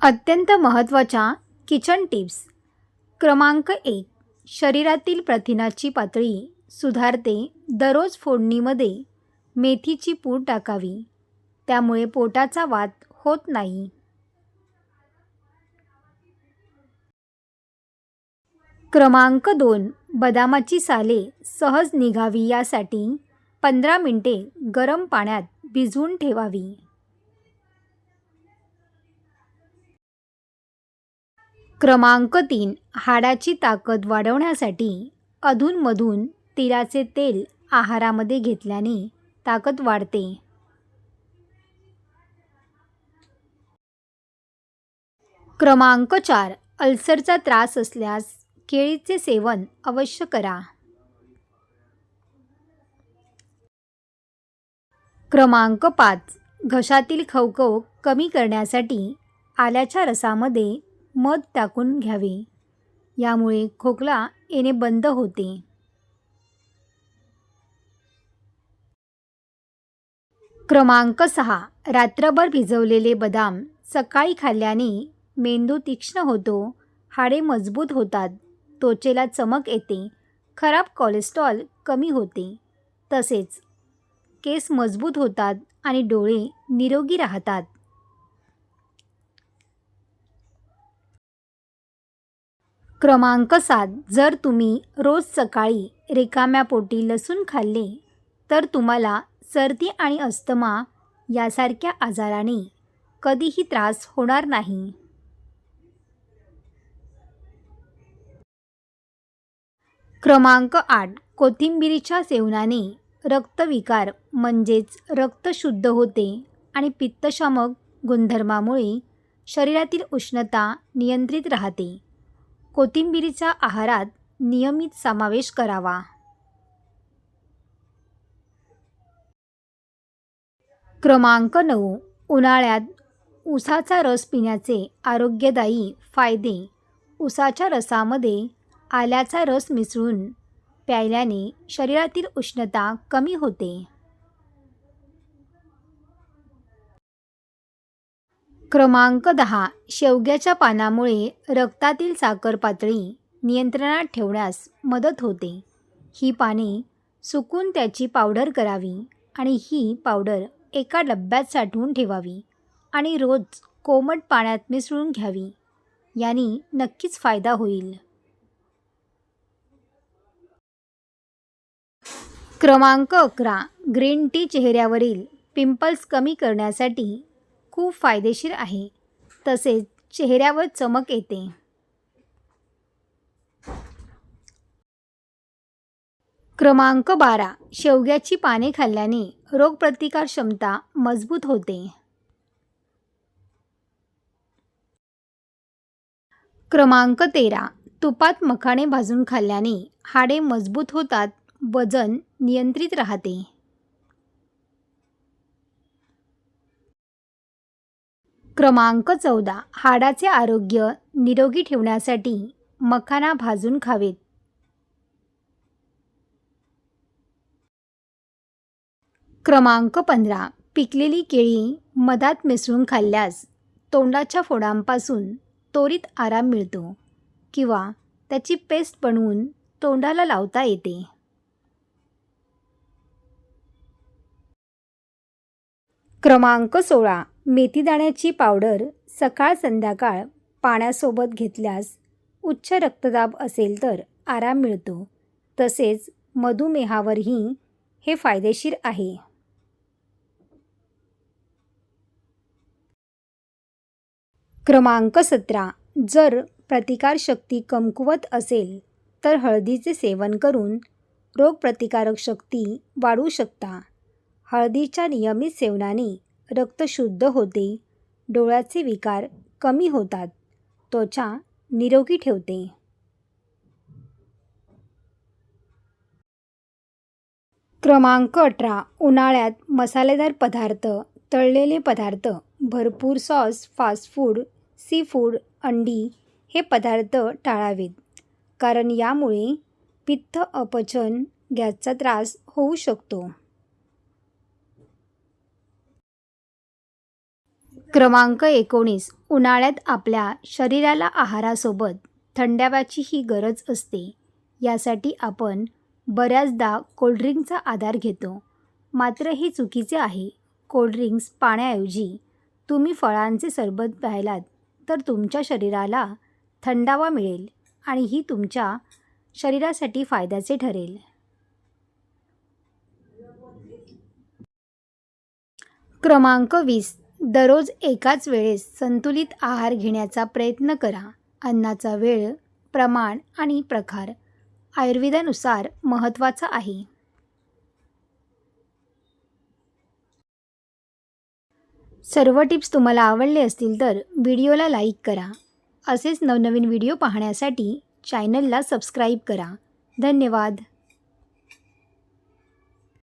अत्यंत महत्त्वाच्या kitchen tips. क्रमांक 1. शरीरातील प्रथिनाची पातळी सुधारते. दररोज फोडणीमध्ये मेथीची पूड टाकावी, त्यामुळे पोटाचा वात होत नाही. क्रमांक 2. बदामाची साले सहज निघावी यासाठी 15 मिनिटे गरम पाण्यात भिजवून ठेवावी. क्रमांक 3. हाडाची ताकद वाढवण्यासाठी अधूनमधून तिळाचे तेल आहारामध्ये घेतल्याने ताकद वाढते. क्रमांक 4. अल्सरचा त्रास असल्यास केळीचे सेवन अवश्य करा. क्रमांक 5. घशातील खवखव कमी करण्यासाठी आल्याच्या रसामध्ये मध टाकून घ्यावे, यामुळे खोकला येणे बंद होते. क्रमांक 6. रात्रभर भिजवलेले बदाम सकाळी खाल्ल्याने मेंदू तीक्ष्ण होतो, हाडे मजबूत होतात, त्वचेला चमक येते, खराब कोलेस्ट्रॉल कमी होते, तसेच केस मजबूत होतात आणि डोळे निरोगी राहतात. क्रमांक 7. जर तुम्ही रोज सकाळी रिकाम्या पोटी लसूण खाल्ले तर तुम्हाला सर्दी आणि अस्थमा यासारख्या आजाराने कधीही त्रास होणार नाही. क्रमांक 8. कोथिंबिरीच्या सेवनाने रक्तविकार म्हणजेच रक्त शुद्ध होते आणि पित्तशामक गुणधर्मामुळे शरीरातील उष्णता नियंत्रित राहते. कोथिंबिरीचा आहारात नियमित समावेश करावा. क्रमांक 9. उन्हाळ्यात उसाचा रस पिण्याचे आरोग्यदायी फायदे. उसाच्या रसामध्ये आल्याचा रस मिसळून प्यायल्याने शरीरातील उष्णता कमी होते. क्रमांक 10. शेवग्याच्या पानामुळे रक्तातील साखर पातळी नियंत्रणात ठेवण्यास मदत होते. ही पाने सुकून त्याची पावडर करावी आणि ही पावडर एका डब्यात साठवून ठेवावी आणि रोज कोमट पाण्यात मिसळून घ्यावी. याने नक्कीच फायदा होईल. क्रमांक 11. ग्रीन टी चेहऱ्यावरील पिंपल्स कमी करण्यासाठी खूप फायदेशीर आहे, तसेच चेहऱ्यावर चमक येते. क्रमांक 12. शेवग्याची पाने खाल्ल्याने रोगप्रतिकार क्षमता मजबूत होते. क्रमांक 13. तुपात मखाणे भाजून खाल्ल्याने हाडे मजबूत होतात, वजन नियंत्रित राहते. क्रमांक 14. हाडाचे आरोग्य निरोगी ठेवण्यासाठी मखाना भाजून खावेत. क्रमांक 15. पिकलेली केळी मधात मिसळून खाल्ल्यास तोंडाच्या फोडांपासून त्वरित आराम मिळतो किंवा त्याची पेस्ट बनवून तोंडाला लावता येते. क्रमांक 16. मेथीदाण्याची पावडर सकाळ संध्याकाळ पाण्यासोबत घेतल्यास उच्च रक्तदाब असेल तर आराम मिळतो, तसेच मधुमेहावरही हे फायदेशीर आहे. क्रमांक 17. जर प्रतिकारशक्ती कमकुवत असेल तर हळदीचे सेवन करून रोगप्रतिकारक शक्ती वाढवू शकता. हळदीच्या नियमित सेवनाने रक्त शुद्ध होते, डोळ्याचे विकार कमी होतात, त्वचा निरोगी ठेवते. क्रमांक 18. उन्हाळ्यात मसालेदार पदार्थ, तळलेले पदार्थ, भरपूर sauce, fast food, sea food, अंडी हे पदार्थ टाळावेत, कारण यामुळे पित्त, अपचन, गॅसचा त्रास होऊ शकतो. क्रमांक 19. उन्हाळ्यात आपल्या शरीराला आहारासोबत थंडाव्याचीही गरज असते. यासाठी आपण बऱ्याचदा कोल्ड्रिंकचा आधार घेतो. मात्र हे चुकीचे आहे. कोल्ड्रिंक्स पाण्याऐवजी तुम्ही फळांचे सरबत प्यायलात तर तुमच्या शरीराला थंडावा मिळेल आणि ही तुमच्या शरीरासाठी फायद्याचे ठरेल. क्रमांक 20. दररोज एकाच वेळेस संतुलित आहार घेण्याचा प्रयत्न करा. अन्नाचा वेळ, प्रमाण आणि प्रकार आयुर्वेदानुसार महत्त्वाचा आहे. सर्व टिप्स तुम्हाला आवडले असतील तर व्हिडिओला लाईक करा. असेच नवनवीन व्हिडिओ पाहण्यासाठी चॅनलला सबस्क्राईब करा. धन्यवाद.